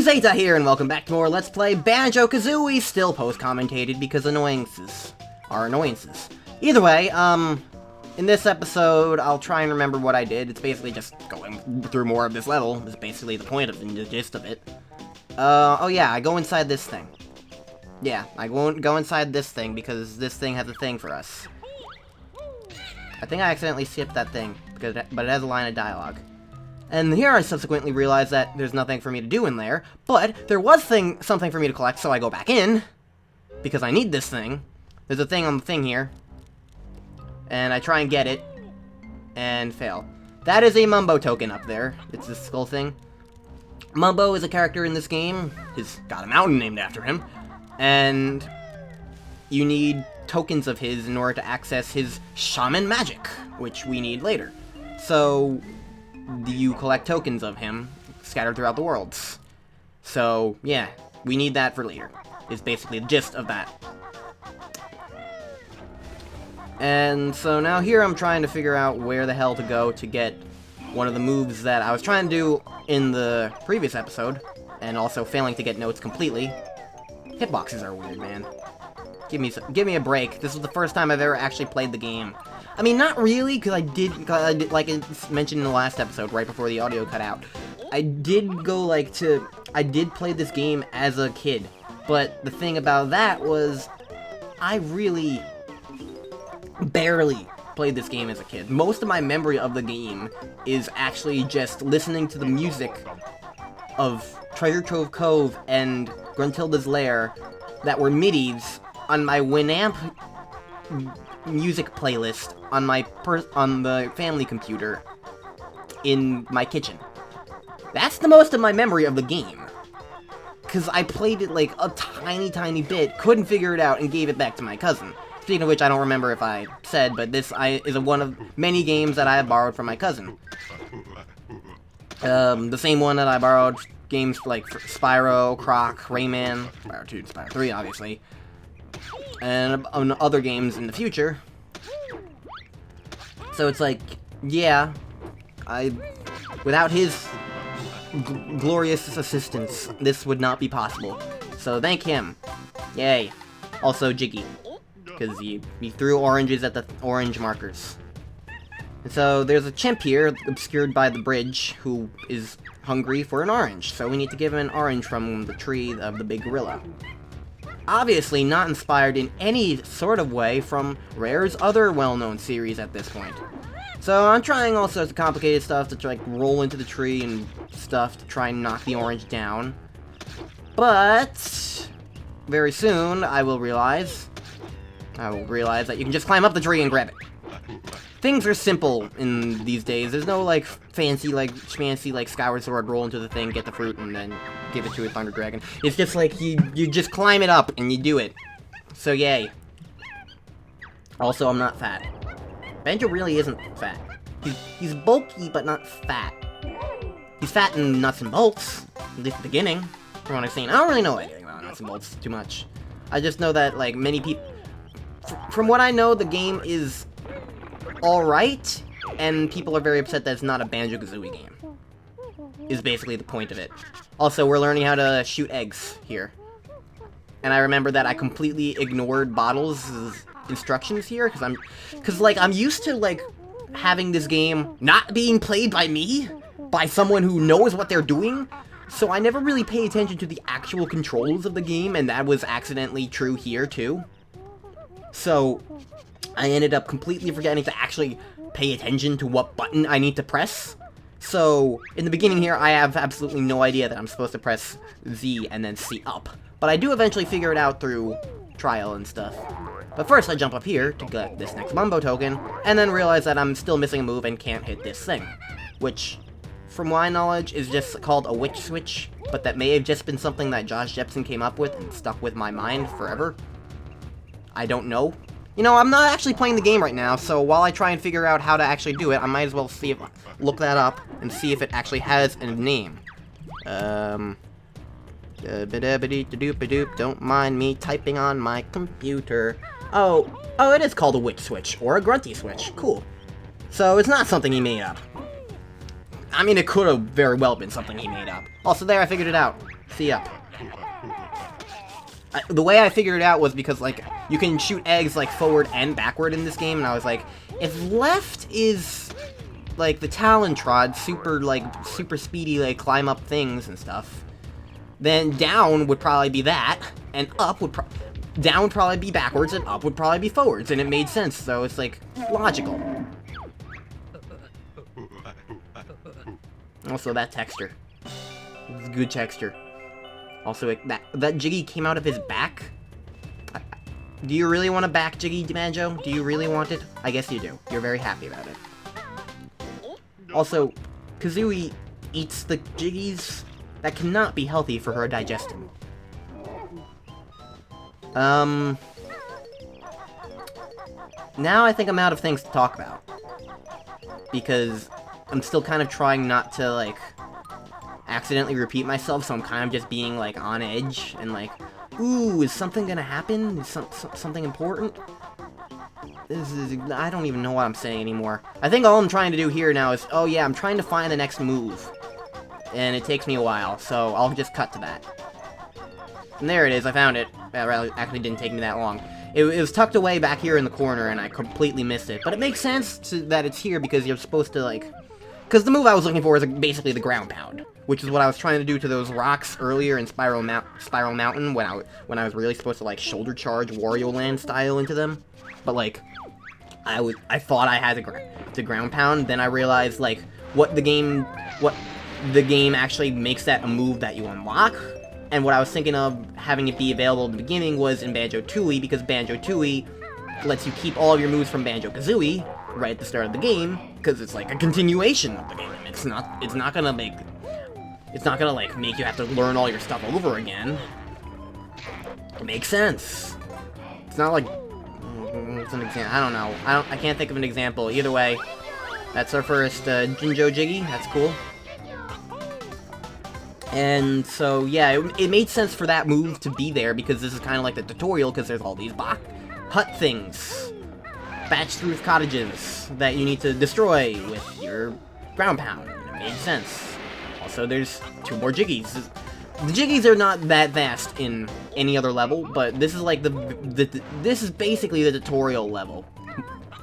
Ultizeta here, and welcome back to more Let's Play Banjo-Kazooie, still post-commentated because annoyances are annoyances. Either way, in this episode, I'll try and remember what I did. It's basically just going through more of this level, is basically the point of the gist of it. Oh yeah, I go inside this thing. Yeah, I won't go inside this thing because this thing has a thing for us. I think I accidentally skipped that thing, but it has a line of dialogue. And here I subsequently realized that there's nothing for me to do in there, but there was something for me to collect, so I go back in, because I need this thing. There's a thing on the thing here, and I try and get it, and fail. That is a Mumbo token up there. It's this skull thing. Mumbo is a character in this game. He's got a mountain named after him, and you need tokens of his in order to access his shaman magic, which we need later. So you collect tokens of him scattered throughout the worlds. So, yeah, we need that for later, is basically the gist of that. And so now here I'm trying to figure out where the hell to go to get one of the moves that I was trying to do in the previous episode, and also failing to get notes completely. Hitboxes are weird, man. Give me a break. This was the first time I've ever actually played the game. I mean, not really, because I did, like I mentioned in the last episode, right before the audio cut out, I did play this game as a kid, but the thing about that was, I really barely played this game as a kid. Most of my memory of the game is actually just listening to the music of Treasure Trove Cove and Gruntilda's Lair that were MIDIs on my Winamp music playlist on the family computer in my kitchen. That's the most of my memory of the game, because I played it like a tiny bit, couldn't figure it out, and gave it back to my cousin. Speaking of which, I don't remember if I said, but this is one of many games that I have borrowed from my cousin. The same one that I borrowed games like Spyro, Croc, Rayman, Spyro 2, Spyro 3, obviously, and on other games in the future. So it's like, yeah, without his glorious assistance, this would not be possible. So thank him. Yay. Also Jiggy, because he threw oranges at the orange markers. And so there's a chimp here, obscured by the bridge, who is hungry for an orange. So we need to give him an orange from the tree of the big gorilla. Obviously not inspired in any sort of way from Rare's other well-known series at this point. So I'm trying all sorts of complicated stuff to like roll into the tree and stuff to try and knock the orange down. But very soon I will realize that you can just climb up the tree and grab it. Things are simple in these days. There's no like fancy schmancy like Skyward Sword roll into the thing, get the fruit, and then give it to a Thunder Dragon. It's just like you just climb it up and you do it. So yay. Also, I'm not fat. Banjo really isn't fat. He's bulky but not fat. He's fat in nuts and bolts, at least at the beginning, from what I've seen. I don't really know anything about nuts and bolts too much. I just know that like many people, from what I know, the game is alright, and people are very upset that it's not a Banjo-Kazooie game, is basically the point of it. Also, we're learning how to shoot eggs here. And I remember that I completely ignored Bottles' instructions here, because I'm used to, like, having this game not being played by me, by someone who knows what they're doing, so I never really pay attention to the actual controls of the game, and that was accidentally true here, too. So I ended up completely forgetting to actually pay attention to what button I need to press. So, in the beginning here, I have absolutely no idea that I'm supposed to press Z and then C up. But I do eventually figure it out through trial and stuff. But first, I jump up here to get this next Mumbo token, and then realize that I'm still missing a move and can't hit this thing. Which, from my knowledge, is just called a witch switch, but that may have just been something that Josh Jepson came up with and stuck with my mind forever. I don't know. You know, I'm not actually playing the game right now, so while I try and figure out how to actually do it, I might as well look that up and see if it actually has a name. Don't mind me typing on my computer. Oh, it is called a witch switch, or a grunty switch. Cool. So it's not something he made up. I mean, it could have very well been something he made up. Also, there, I figured it out. See up. The way I figured it out was because, like, you can shoot eggs, like, forward and backward in this game, and I was like, if left is, like, the Talon Trod, super speedy, like, climb up things and stuff, then down would probably be that, and up would down would probably be backwards, and up would probably be forwards, and it made sense, so it's, like, logical. Also, that texture. It's good texture. Also, that Jiggy came out of his back? Do you really want a back Jiggy, Banjo? Do you really want it? I guess you do. You're very happy about it. Also, Kazooie eats the Jiggies. That cannot be healthy for her digestion. Now I think I'm out of things to talk about. Because I'm still kind of trying not to, like, accidentally repeat myself, so I'm kind of just being, like, on edge, and, like, ooh, is something gonna happen? Is something important? I don't even know what I'm saying anymore. I think all I'm trying to do here now is, oh yeah, I'm trying to find the next move. And it takes me a while, so I'll just cut to that. And there it is, I found it. It actually didn't take me that long. It was tucked away back here in the corner, and I completely missed it. But it makes sense that it's here, because you're supposed to, like... Because the move I was looking for is basically the ground pound, which is what I was trying to do to those rocks earlier in Spiral Mountain when I was really supposed to, like, shoulder charge Wario Land style into them. But, like, I thought I had the ground pound, then I realized, like, what the game actually makes that a move that you unlock. And what I was thinking of having it be available at the beginning was in Banjo-Tooie, because Banjo-Tooie lets you keep all of your moves from Banjo-Kazooie right at the start of the game, because it's like a continuation of the game. It's not gonna like make you have to learn all your stuff over again. It makes sense. It's not like it's an example. I don't know. I can't think of an example. Either way, that's our first Jinjo Jiggy. That's cool. And so, yeah, it made sense for that move to be there, because this is kind of like the tutorial, because there's all these hut things, thatched roof cottages, that you need to destroy with your ground pound. It made sense. Also, there's 2 more Jiggies. The Jiggies are not that vast in any other level, but this is like this is basically the tutorial level.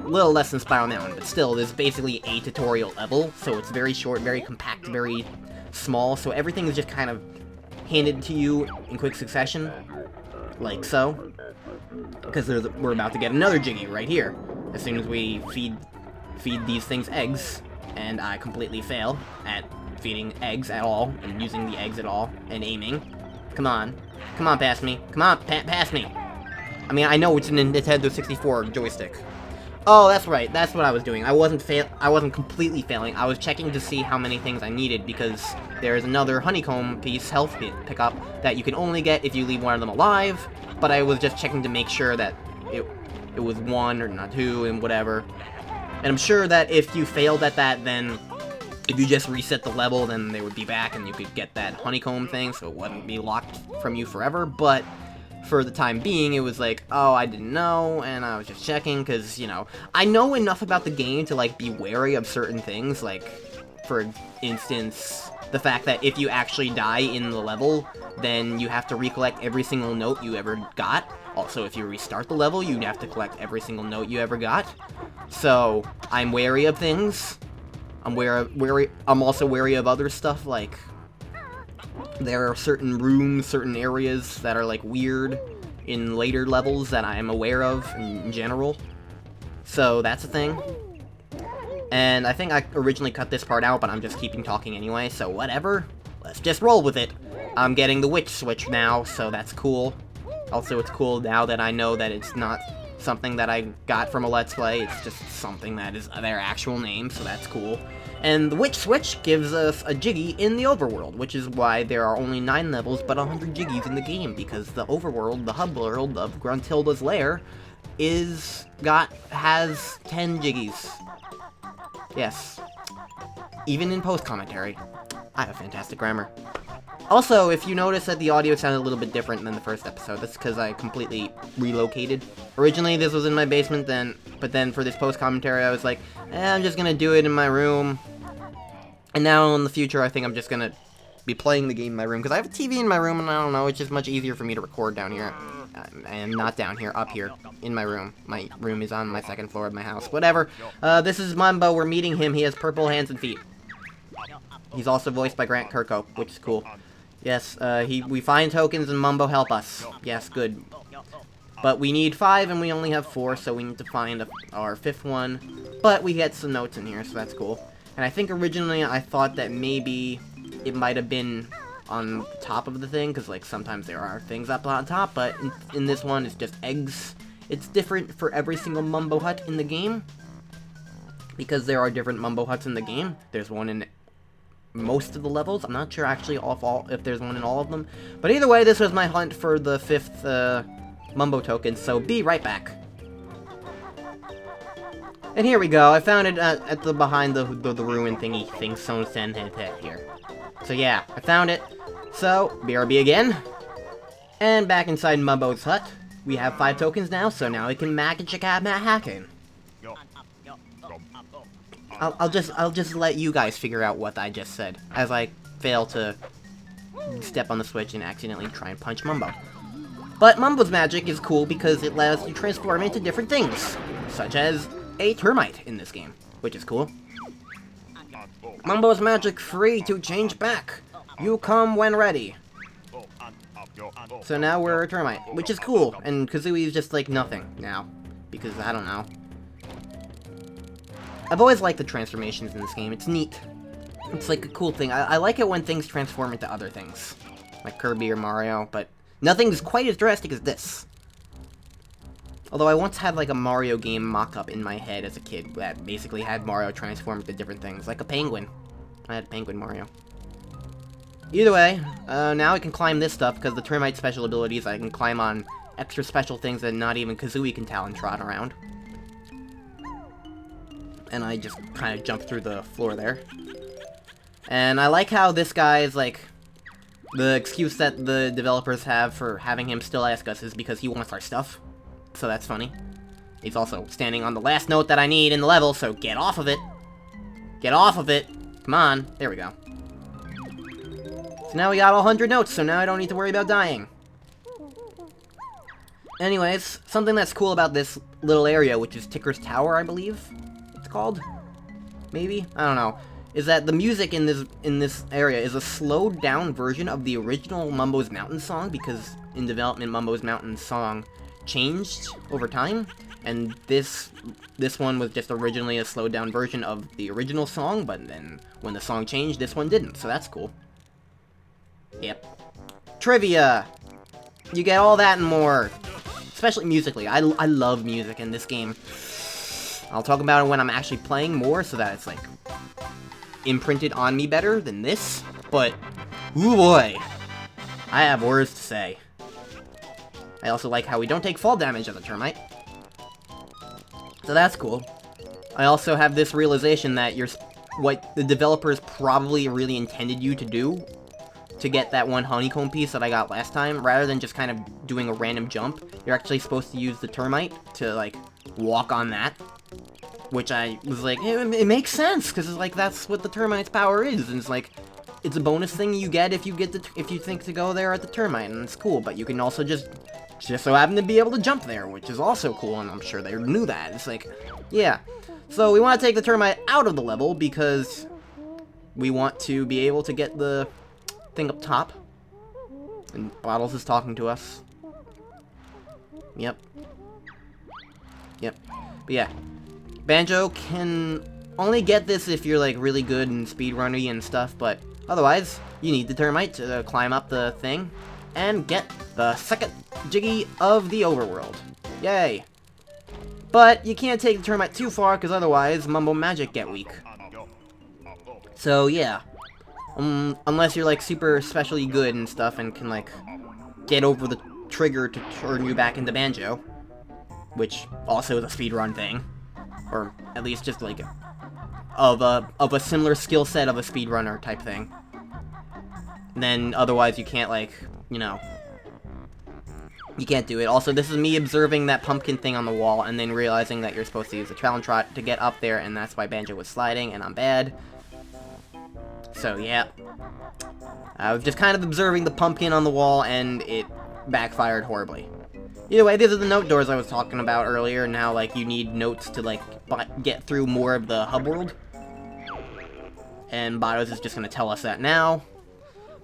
A little less than Spiral Mountain, but still, this is basically a tutorial level, so it's very short, very compact, very small, so everything is just kind of handed to you in quick succession, like so, because we're about to get another Jiggy right here, as soon as we feed these things eggs, and I completely fail at feeding eggs at all, and using the eggs at all, and aiming. Come on, past me, come on, past me. I mean, I know it's a Nintendo 64 joystick. Oh, that's right, that's what I was doing. I wasn't completely failing. I was checking to see how many things I needed, because there's another honeycomb piece, health pickup, that you can only get if you leave one of them alive, but I was just checking to make sure that it was 1 or not 2 and whatever. And I'm sure that if you failed at that, then if you just reset the level, then they would be back and you could get that honeycomb thing, so it wouldn't be locked from you forever, but for the time being, it was like, oh, I didn't know, and I was just checking, because, you know, I know enough about the game to, like, be wary of certain things, like, for instance, the fact that if you actually die in the level, then you have to recollect every single note you ever got. Also, if you restart the level, you'd have to collect every single note you ever got. So, I'm wary of things. I'm also wary of other stuff, like, there are certain rooms, certain areas that are, like, weird in later levels that I am aware of in general. So, that's a thing. And I think I originally cut this part out, but I'm just keeping talking anyway, so whatever. Let's just roll with it. I'm getting the witch switch now, so that's cool. Also, it's cool now that I know that it's not something that I got from a Let's Play, it's just something that is their actual name, so that's cool. And the Witch Switch gives us a Jiggy in the overworld, which is why there are only 9 levels but 100 Jiggies in the game, because the overworld, the hub world of Gruntilda's lair, has 10 Jiggies. Yes. Even in post-commentary. I have fantastic grammar. Also, if you notice that the audio sounded a little bit different than the first episode, that's because I completely relocated. Originally, this was in my basement, but then for this post-commentary, I was like, I'm just gonna do it in my room. And now, in the future, I think I'm just gonna be playing the game in my room, because I have a TV in my room, and I don't know, it's just much easier for me to record down here. And not down here, up here, in my room. My room is on my second floor of my house. Whatever. This is Mumbo. We're meeting him. He has purple hands and feet. He's also voiced by Grant Kirkhope, which is cool. Yes, we find tokens and Mumbo help us. Yes, good. But we need 5 and we only have 4, so we need to find our 5th one. But we get some notes in here, so that's cool. And I think originally I thought that maybe it might have been on top of the thing, because like sometimes there are things up on top, but in this one it's just eggs. It's different for every single Mumbo hut in the game, because there are different Mumbo huts in the game. There's one in most of the levels. I'm not sure actually if there's one in all of them, but either way, this was my hunt for the 5th Mumbo token, so be right back. And here we go. I found it at the behind the ruin thingy thing someone sent it here. So yeah, I found it. So, BRB again. And back inside Mumbo's hut. We have 5 tokens now, so now we can magic at hacking. I'll just let you guys figure out what I just said, as I fail to step on the switch and accidentally try and punch Mumbo. But Mumbo's magic is cool because it allows you to transform into different things, such as a termite in this game, which is cool. Mumbo's magic free to change back. You come when ready. So now we're a termite, which is cool, and Kazooie is just like nothing now, because I don't know. I've always liked the transformations in this game. It's neat. It's like a cool thing. I like it when things transform into other things, like Kirby or Mario, but nothing's quite as drastic as this. Although I once had like a Mario game mock-up in my head as a kid that basically had Mario transform into different things, like a penguin. I had Penguin Mario. Either way, now I can climb this stuff, because the termite special abilities, I can climb on extra special things that not even Kazooie can talon trot around. And I just kind of jump through the floor there. And I like how this guy is like, the excuse that the developers have for having him still ask us is because he wants our stuff. So that's funny. He's also standing on the last note that I need in the level, so get off of it. Get off of it. Come on. There we go. So now we got all 100 notes, so now I don't need to worry about dying. Anyways, something that's cool about this little area, which is Ticker's Tower, I believe it's called? Maybe? I don't know. Is that the music in this area is a slowed down version of the original Mumbo's Mountain song, because in development Mumbo's Mountain song changed over time, and this one was just originally a slowed down version of the original song, but then when the song changed, this one didn't, so that's cool. Yep. Trivia! You get all that and more. Especially musically. I love music in this game. I'll talk about it when I'm actually playing more, so that it's, like, imprinted on me better than this. But, ooh boy. I have words to say. I also like how we don't take fall damage as a termite. So that's cool. I also have this realization that what the developers probably really intended you to do to get that one honeycomb piece that I got last time, rather than just kind of doing a random jump, you're actually supposed to use the termite to, like, walk on that. Which I was like, it makes sense, because it's like, that's what the termite's power is, and it's like, it's a bonus thing you get if you think to go there at the termite, and it's cool, but you can also just so happen to be able to jump there, which is also cool, and I'm sure they knew that. It's like, yeah. So we want to take the termite out of the level, because we want to be able to get the thing up top. And Bottles is talking to us. Yep. But yeah. Banjo can only get this if you're like really good and speedrunny and stuff, but otherwise, you need the termite to climb up the thing and get the second Jiggy of the overworld. Yay! But you can't take the termite too far, because otherwise Mumbo magic get weak. So yeah. Unless you're like super specially good and stuff and can like get over the trigger to turn you back into Banjo, which also is a speedrun thing, or at least just like of a similar skill set of a speedrunner type thing. Then otherwise you can't, like, you know, you can't do it. Also, this is me observing that pumpkin thing on the wall and then realizing that you're supposed to use the talon trot to get up there, and that's why Banjo was sliding, and I'm bad. So, yeah. I was just kind of observing the pumpkin on the wall, and it backfired horribly. Either way, these are the note doors I was talking about earlier, and how, like, you need notes to, like, get through more of the hub world. And Bottles is just gonna tell us that now.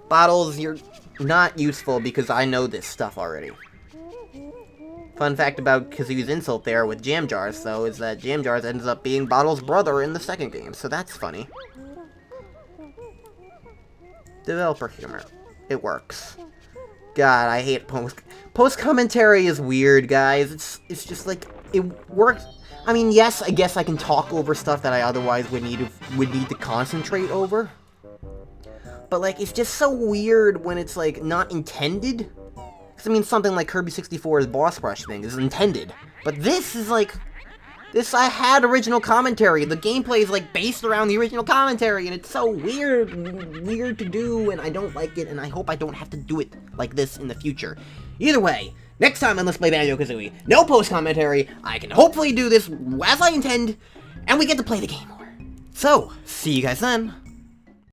Bottles, you're not useful because I know this stuff already. Fun fact about Kazooie's insult there with Jam Jars, though, is that Jam Jars ends up being Bottles' brother in the second game, so that's funny. Developer humor. It works. God, I hate post commentary is weird, guys. It's just like it works. I mean, yes, I guess I can talk over stuff that I otherwise would need to concentrate over. But like, it's just so weird when it's like not intended. Because I mean, something like Kirby 64's boss rush thing is intended, but this is like. I had original commentary. The gameplay is, like, based around the original commentary, and it's so weird to do, and I don't like it, and I hope I don't have to do it like this in the future. Either way, next time on Let's Play Banjo-Kazooie, no post-commentary, I can hopefully do this as I intend, and we get to play the game more. So, see you guys then.